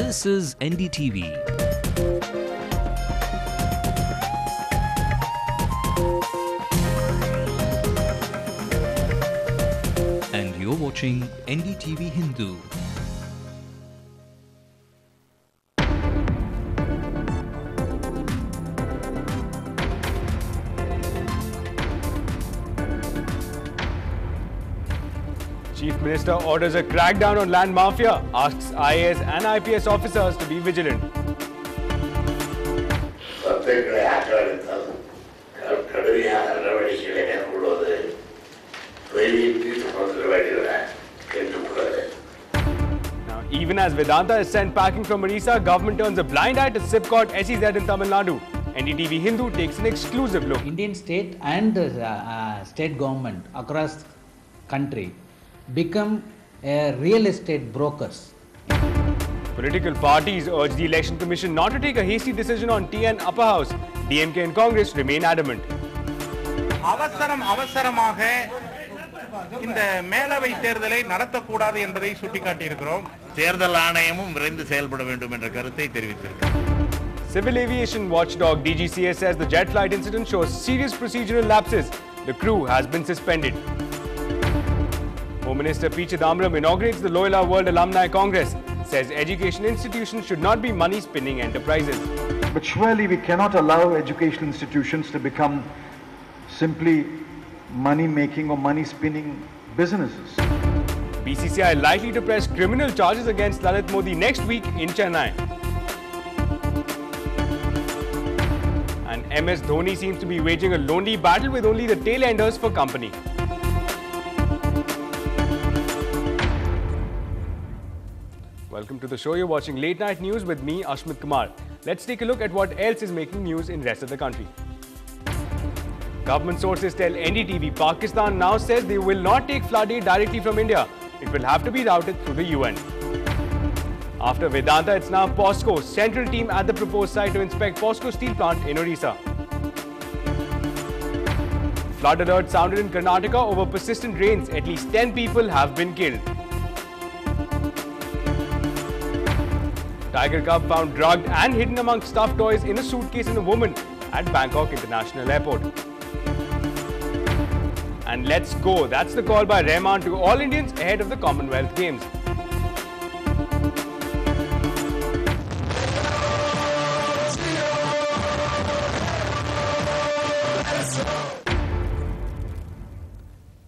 This is NDTV. And you're watching NDTV Hindu. Chief Minister orders a crackdown on land mafia, asks IAS and IPS officers to be vigilant. Now, even as Vedanta is sent packing from Orissa, government turns a blind eye to SIPCOT SEZ in Tamil Nadu. NDTV Hindu takes an exclusive look. Indian state and state government across country become real estate brokers. Political parties urge the Election Commission not to take a hasty decision on TN Upper House. DMK and Congress remain adamant. அவசரமாக இந்த மேலவை தேர்தலை நடத்தக்கூடாது என்பதை சுட்டிக்காட்டியிருக்கிறோம். தேர்தல் ஆணையமும் விரைந்து செயல்பட வேண்டும் என்ற கருத்தை தெரிவித்திருக்கிறது. Civil Aviation watchdog DGCA says the jet flight incident shows serious procedural lapses. The crew has been suspended. Home Minister P. Chidambaram inaugurates the Loyola World Alumni Congress, says education institutions should not be money-spinning enterprises. But surely we cannot allow education institutions to become simply money-making or money-spinning businesses. BCCI likely to press criminal charges against Lalit Modi next week in Chennai. And MS Dhoni seems to be waging a lonely battle with only the tail-enders for company. Welcome to the show. You're watching Late Night News with me, Ashmit Kumar. Let's take a look at what else is making news in the rest of the country. Government sources tell NDTV Pakistan now says they will not take flood aid directly from India. It will have to be routed through the UN. After Vedanta, it's now POSCO, central team at the proposed site to inspect POSCO steel plant in Orissa. Flood alert sounded in Karnataka over persistent rains. At least 10 people have been killed. Tiger cub found drugged and hidden among stuffed toys in a suitcase in a woman at Bangkok International Airport. And let's go. That's the call by Rahman to all Indians ahead of the Commonwealth Games.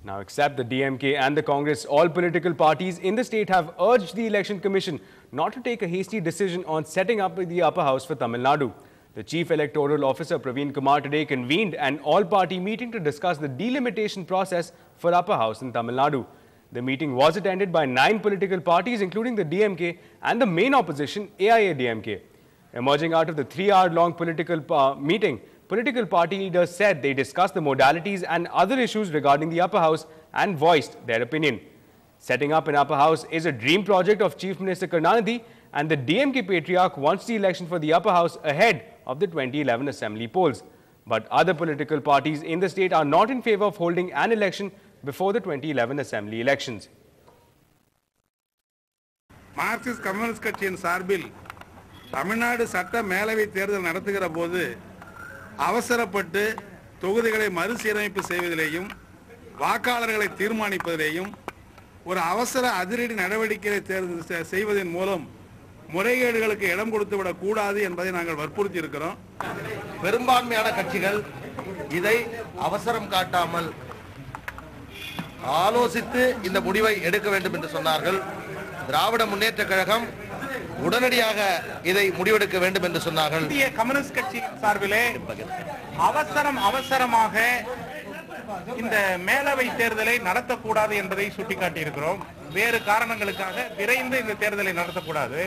Now, except the DMK and the Congress, all political parties in the state have urged the Election Commission not to take a hasty decision on setting up the upper house for Tamil Nadu. The Chief Electoral Officer Praveen Kumar today convened an all-party meeting to discuss the delimitation process for upper house in Tamil Nadu. The meeting was attended by 9 political parties, including the DMK and the main opposition, AIA-DMK. Emerging out of the 3-hour-long political meeting, political party leaders said they discussed the modalities and other issues regarding the upper house and voiced their opinion. Setting up an upper house is a dream project of Chief Minister Karunanidhi, and the DMK patriarch wants the election for the upper house ahead of the 2011 assembly polls. But other political parties in the state are not in favor of holding an election before the 2011 assembly elections. Marxist communist கட்சியின் சார்பில் தமிழ்நாடு சட்ட மேலவை தேர்தல் நடத்துகிற போது அவசரப்பட்டு தொகுதிகளை மறுசீரமைப்பு செய்வதிலேயும் வாக்காளர்களை தீர்மானிப்பதிலேயும் ஒரு அவசர அதிரடி நடவடிக்கைகளை செய்வதன் மூலம் முறைகேடுகளுக்கு இடம் கொடுத்து விடக் கூடாது என்பதை நாங்கள் வற்புறுத்தி இருக்கிறோம். பெரும்பான்மையான கட்சிகள் இதை அவசரம் காட்டாமல் ஆலோசித்து இந்த முடிவை எடுக்க வேண்டும் என்று சொன்னார்கள். திராவிட முன்னேற்றக் கழகம் உடனடியாக இதை முடிவெடுக்க வேண்டும் என்று சொன்னார்கள். இந்திய கம்யூனிஸ்ட் கட்சி சார்பிலே அவசரமாக இந்த மேலவை தேர்தலை நடத்தக்கூடாது என்பதை சுட்டிக்காட்டியிருக்கிறோம். வேறு காரணங்களுக்காக விரைந்து இந்த தேர்தலை நடத்தக்கூடாது.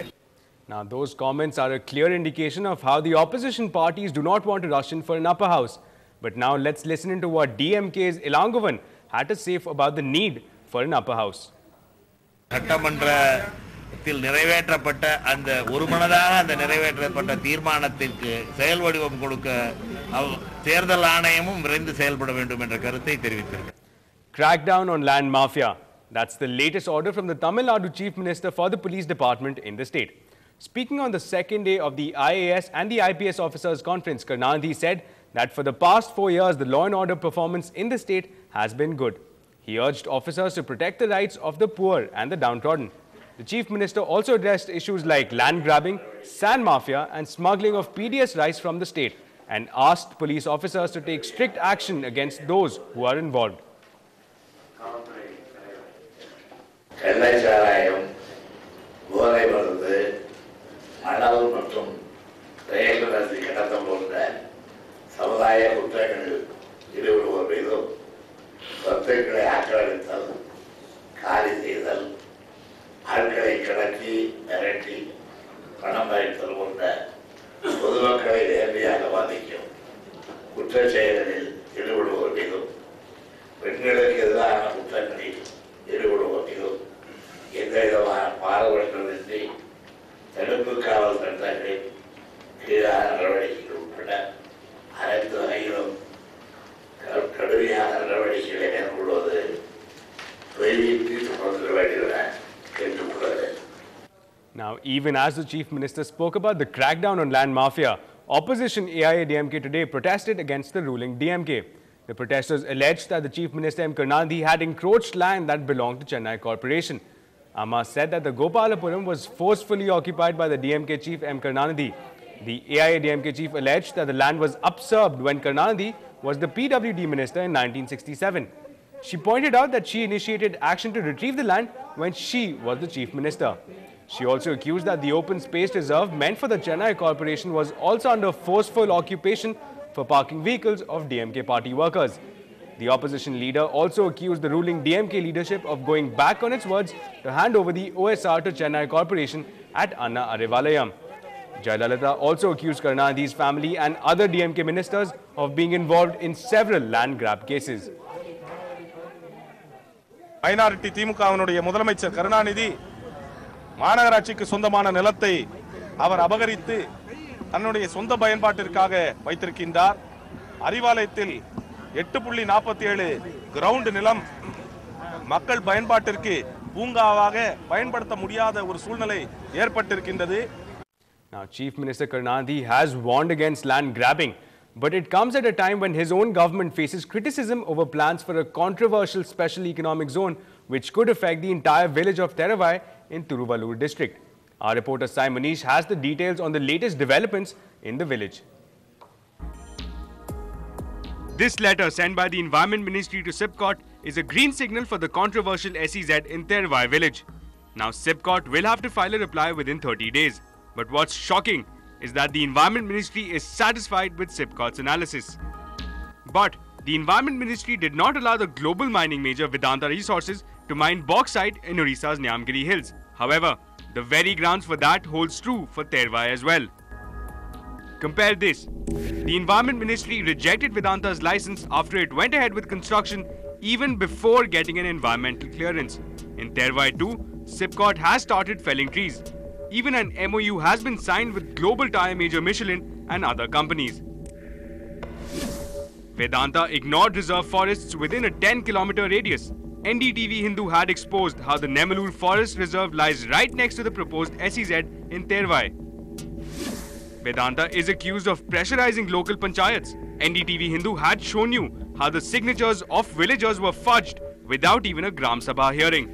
Now, those comments are a clear indication of how the opposition parties do not want to rush in for an upper house. But now let's listen into what DMK's Elangovan had to say about the need for an upper house. சட்டமன்றத்தில் நிறைவேற்றப்பட்ட அந்த ஒருமனதாக அந்த நிறைவேற்றப்பட்ட தீர்மானத்திற்கு செயல் வடிவம் கொடுக்க தேர்தல் ஆணையமும் விரைந்து செயல்பட வேண்டும் என்ற கருத்தை தெரிவித்திருக்கிறார். Crackdown on land mafia. That's the latest order from the Tamil Nadu Chief Minister for the Police Department in the state. Speaking on the second day of the IAS and the IPS officers conference, Karunanidhi said that for the past 4 years, the law and order performance in the state has been good. He urged officers to protect the rights of the poor and the downtrodden. The Chief Minister also addressed issues like land grabbing, sand mafia and smuggling of PDS rice from the state and asked police officers to take strict action against those who are involved. மணல் மற்றும் railway கடத்தம் போன்ற சமுதாய குற்றங்களில் ஈடுபடுவோர் மீதும் சொத்துக்களை ஆக்கிரமித்தல், காலி செய்தல், ஆட்களை கடத்தி மிரட்டி பணம் பறித்தல் போன்ற பொதுமக்களை நேர்மையாக பாதிக்கும் குற்ற செயல்களில் ஈடுபடுவோர் மீதும் பெண்களுக்கு எதிரான குற்றங்களில் ஈடுபடுவோர் மீதும் எந்தவிதமான பாரபட்சமின்றி தடுப்பு காவல் சட்டங்களில் கீழான நடவடிக்கைகள் உட்பட அனைத்து வகையிலும் கடுமையான நடவடிக்கைகளை மேற்கொள்வது தொய்வின்றி தொடர்ந்து வேண்டியன கேட்டுக்கொள்வது. Now, even as the Chief Minister spoke about the crackdown on land mafia, opposition AIADMK today protested against the ruling DMK. The protesters alleged that the Chief Minister M. Karunanidhi had encroached land that belonged to Chennai Corporation. Amma said that the Gopalapuram was forcefully occupied by the DMK chief M. Karunanidhi. The AIADMK chief alleged that the land was usurped when Karunanidhi was the PWD minister in 1967. She pointed out that she initiated action to retrieve the land when she was the chief minister. She also accused that the open space reserve meant for the Chennai Corporation was also under forceful occupation for parking vehicles of DMK party workers. The opposition leader also accused the ruling DMK leadership of going back on its words to hand over the OSR to Chennai Corporation at Anna Arivalayam. Jayalalitha also accused Karunanidhi's family and other DMK ministers of being involved in several land grab cases. Minority திமுகவினுடைய முதலமைச்சர் கருணாநிதி மாநகராட்சிக்கு சொந்தமான நிலத்தை அவர் அபகரித்து தன்னுடைய சொந்த பயன்பாட்டிற்காக வைத்திருக்கின்றார். அறிவாலயத்தில் 8.47 கிரவுண்ட் நிலம் மக்கள் பயன்பாட்டிற்கு பூங்காவாக பயன்படுத்த முடியாத ஒரு சூழ்நிலை ஏற்பட்டிருக்கின்றது. Now, Chief Minister Karunanidhi has warned against land grabbing, but it comes at a time when his own government faces criticism over plans for a controversial special economic zone which could affect the entire village of Theravai in Tiruvallur district. Our reporter Sai Manish has the details on the latest developments in the village. This letter sent by the Environment Ministry to SIPCOT is a green signal for the controversial SEZ in Theravai village. Now, SIPCOT will have to file a reply within 30 days. But what's shocking is that the Environment Ministry is satisfied with SIPCOT's analysis. But the Environment Ministry did not allow the global mining major Vedanta Resources to mine bauxite in Odisha's Nyamgiri Hills. However, the very grounds for that holds true for Theravai as well. Compare this. The Environment Ministry rejected Vedanta's license after it went ahead with construction even before getting an environmental clearance. In Theravai too, SIPCOT has started felling trees. Even an MOU has been signed with global tyre major Michelin and other companies. Vedanta ignored reserve forests within a 10-kilometer radius. NDTV Hindu had exposed how the Nemalur Forest Reserve lies right next to the proposed SEZ in Theravai. Vedanta is accused of pressurizing local panchayats. NDTV Hindu had shown you how the signatures of villagers were fudged without even a Gram Sabha hearing.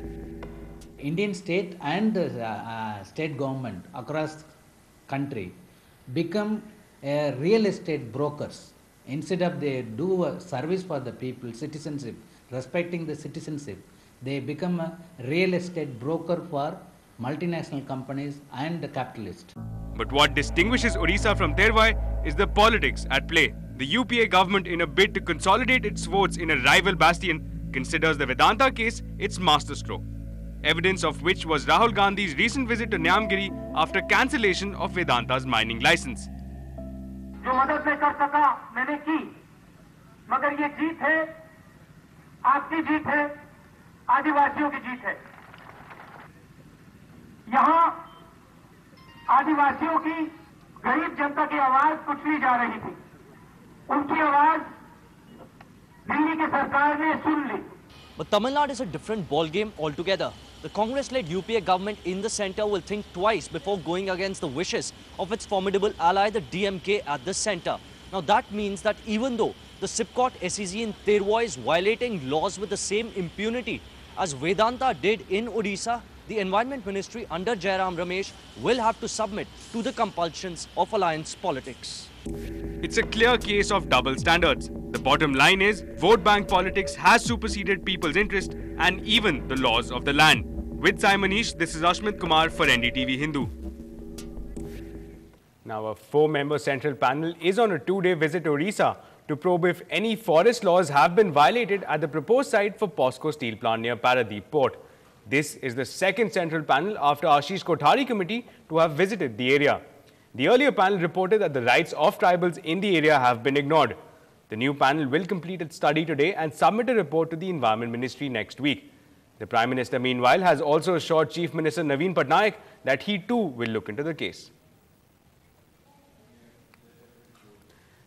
Indian state and state government across country become real estate brokers. Instead of they do a service for the people, citizenship, respecting the citizenship, they become a real estate broker for multinational companies and the capitalists. But what distinguishes Odisha from Theravai is the politics at play. The UPA government, in a bid to consolidate its votes in a rival bastion, considers the Vedanta case its masterstroke. Evidence of which was Rahul Gandhi's recent visit to Nyamgiri after cancellation of Vedanta's mining license. जो मदद में कर सका मैंने की, मगर ये जीत है, आपकी जीत है, आदिवासियों की जीत है. यहाँ आदिवासियों की गरीब जनता की आवाज कुचली जा रही थी. उनकी आवाज दिल्ली की सरकार ने सुन ली. But Tamil Nadu is a different ball game altogether. the Congress-led UPA government in the centre will think twice before going against the wishes of its formidable ally, the DMK, at the centre. Now that means that even though the SIPCOT SEZ in Terwoi is violating laws with the same impunity as Vedanta did in Odisha, the Environment Ministry under Jairam Ramesh will have to submit to the compulsions of alliance politics. It's a clear case of double standards. The bottom line is, vote bank politics has superseded people's interest and even the laws of the land. With Simonish, this is Ashmit Kumar for NDTV Hindu. Now, a 4-member central panel is on a 2-day visit to Odisha to probe if any forest laws have been violated at the proposed site for POSCO steel plant near Paradeep Port. This is the second central panel after Ashish Kothari committee to have visited the area. The earlier panel reported that the rights of tribals in the area have been ignored. The new panel will complete its study today and submit a report to the Environment Ministry next week. The Prime Minister, meanwhile, has also assured Chief Minister Naveen Patnaik that he too will look into the case.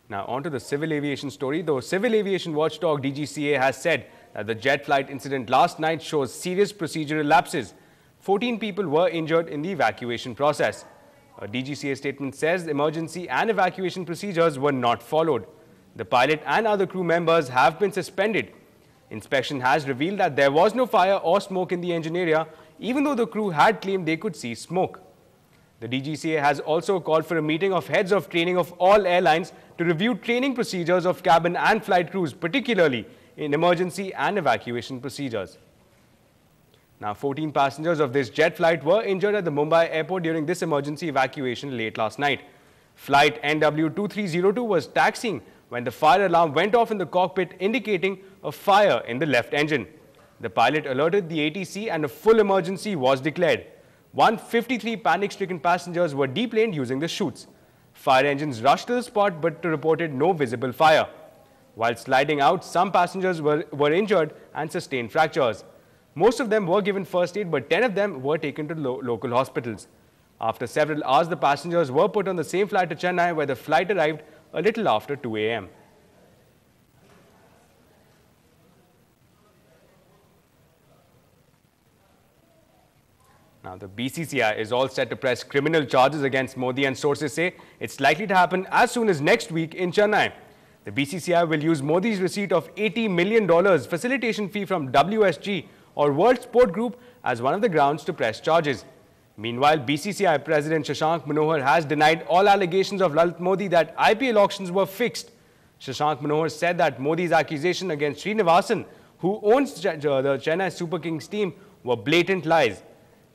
Now, on to the civil aviation story. The civil aviation watchdog DGCA has said that the jet flight incident last night shows serious procedural lapses. 14 people were injured in the evacuation process. A DGCA statement says emergency and evacuation procedures were not followed. The pilot and other crew members have been suspended. Inspection has revealed that there was no fire or smoke in the engine area, even though the crew had claimed they could see smoke. The DGCA has also called for a meeting of heads of training of all airlines to review training procedures of cabin and flight crews, particularly in emergency and evacuation procedures. Now, 14 passengers of this jet flight were injured at the Mumbai airport during this emergency evacuation late last night. Flight NW2302 was taxiing when the fire alarm went off in the cockpit, indicating a fire in the left engine. The pilot alerted the ATC and a full emergency was declared. 153 panic-stricken passengers were deplaned using the chutes. Fire engines rushed to the spot but reported no visible fire. While sliding out, some passengers were injured and sustained fractures. Most of them were given first aid, but 10 of them were taken to local hospitals. After several hours, the passengers were put on the same flight to Chennai, where the flight arrived a little after 2 a.m. Now, the BCCI is all set to press criminal charges against Modi, and sources say it's likely to happen as soon as next week in Chennai. The BCCI will use Modi's receipt of $80 million facilitation fee from WSG or World Sport Group as one of the grounds to press charges. Meanwhile, BCCI President Shashank Manohar has denied all allegations of Lalit Modi that IPL auctions were fixed. Shashank Manohar said that Modi's accusation against Srinivasan, who owns the Chennai Super Kings team, were blatant lies.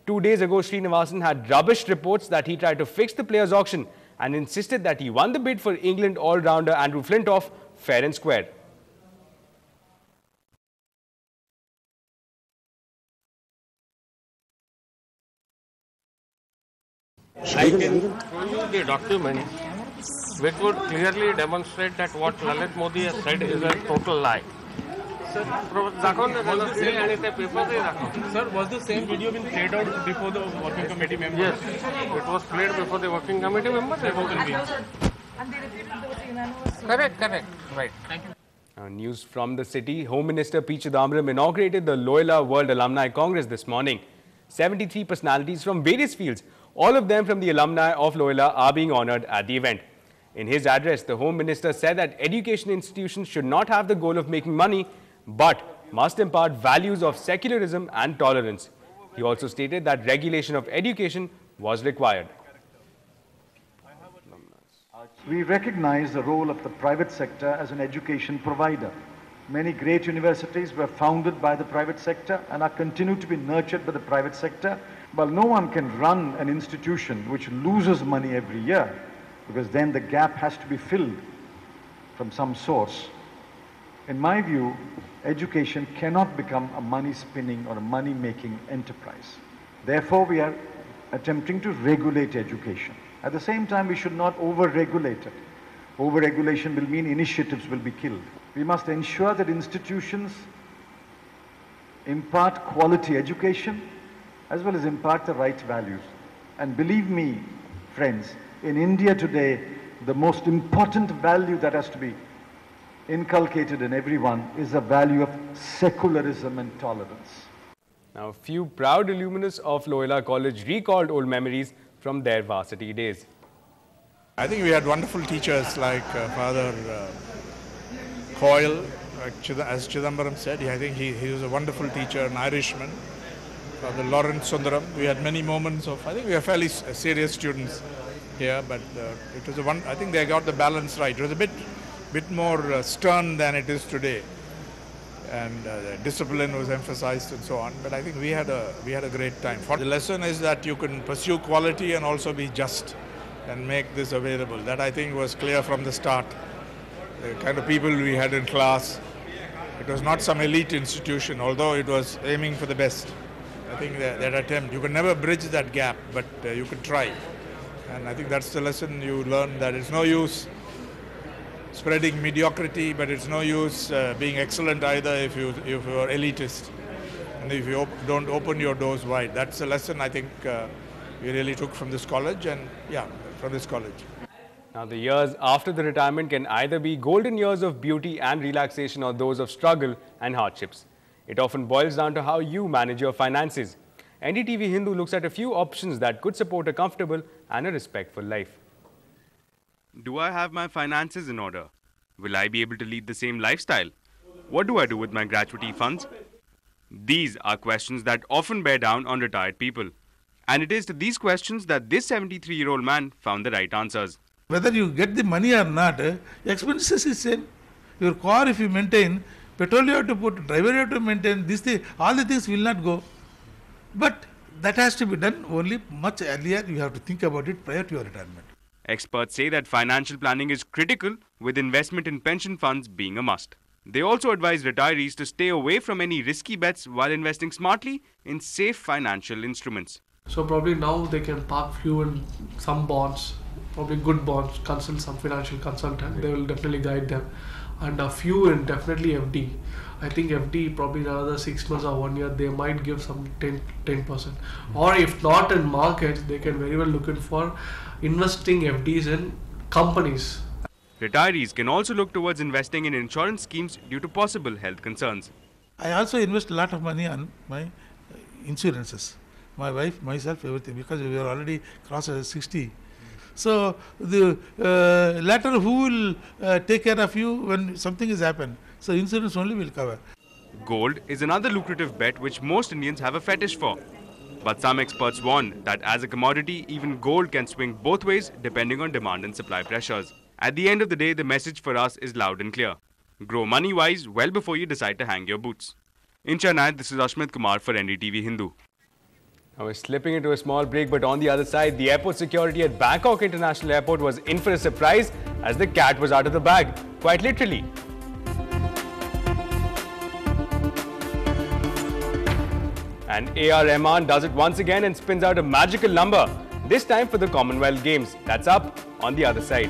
2 days ago, Srinivasan had rubbished reports that he tried to fix the players' auction and insisted that he won the bid for England all-rounder Andrew Flintoff fair and square. I can show you the document which would clearly demonstrate that what Lalit Modi has said is a total lie. Sir, was the same video been played out before the working committee members? Yes, it was played before the working committee members. Correct, right. Thank you. News from the city. Home Minister P. Chidambaram inaugurated the Loyola World Alumni Congress this morning. 73 personalities from various fields, all of them from the alumni of Loyola, are being honored at the event. In his address, the Home Minister said that education institutions should not have the goal of making money, but must impart values of secularism and tolerance. He also stated that regulation of education was required. We recognize the role of the private sector as an education provider. Many great universities were founded by the private sector and are continued to be nurtured by the private sector. But no one can run an institution which loses money every year, because then the gap has to be filled from some source. In my view, education cannot become a money-spinning or a money-making enterprise. Therefore, we are attempting to regulate education. At the same time, we should not over-regulate it. Over-regulation will mean initiatives will be killed. We must ensure that institutions impart quality education as well as impart the right values. And believe me, friends, in India today, the most important value that has to be inculcated in everyone is the value of secularism and tolerance. Now, a few proud alumnus of Loyola College recalled old memories from their varsity days. I think we had wonderful teachers like Father Coyle, as Chidambaram said. I think he was a wonderful teacher, an Irishman. Father Lawrence Sundaram. We had many moments of, I think we were fairly serious students here, but it was I think they got the balance right. It was a bit more stern than it is today, and discipline was emphasized and so on. But I think we had a great time. The lesson is that you can pursue quality and also be just and make this available. That I think was clear from the start. The kind of people we had in class, it was not some elite institution, although it was aiming for the best. I think that attempt, you can never bridge that gap, but you can try. And I think that's the lesson you learn, that it's no use spreading mediocrity, but it's no use being excellent either if you're elitist and if you don't open your doors wide. That's a lesson I think we really took from this college, and from this college. Now, the years after the retirement can either be golden years of beauty and relaxation or those of struggle and hardships. It often boils down to how you manage your finances. NDTV Hindu looks at a few options that could support a comfortable and a respectful life. Do I have my finances in order? Will I be able to lead the same lifestyle? What do I do with my gratuity funds? These are questions that often bear down on retired people. And it is to these questions that this 73-year-old man found the right answers. Whether you get the money or not, expenses is same. Your car, if you maintain, petrol you have to put, driver you have to maintain, this thing, all the things will not go. But that has to be done only much earlier. You have to think about it prior to your retirement. Experts say that financial planning is critical, with investment in pension funds being a must. They also advise retirees to stay away from any risky bets while investing smartly in safe financial instruments. So probably now they can park few in some bonds, probably good bonds, consult some financial consultant, they will definitely guide them. And a few in definitely FD. I think FD probably in another 6 months or 1 year, they might give some 10%. Or if not in markets, they can very well look in for investing FDs in companies. Retirees can also look towards investing in insurance schemes due to possible health concerns. I also invest a lot of money on my insurances. My wife, myself, everything, because we are already crossed 60. So the latter who will take care of you when something has happened? So insurance only will cover. Gold is another lucrative bet which most Indians have a fetish for. But some experts warn that as a commodity, even gold can swing both ways depending on demand and supply pressures. At the end of the day, the message for us is loud and clear. Grow money-wise well before you decide to hang your boots. In Chennai, this is Ashmit Kumar for NDTV Hindu. Now we're slipping into a small break, but on the other side, the airport security at Bangkok International Airport was in for a surprise as the cat was out of the bag, quite literally. And A.R. Rahman does it once again and spins out a magical number, this time for the Commonwealth Games. That's up on the other side.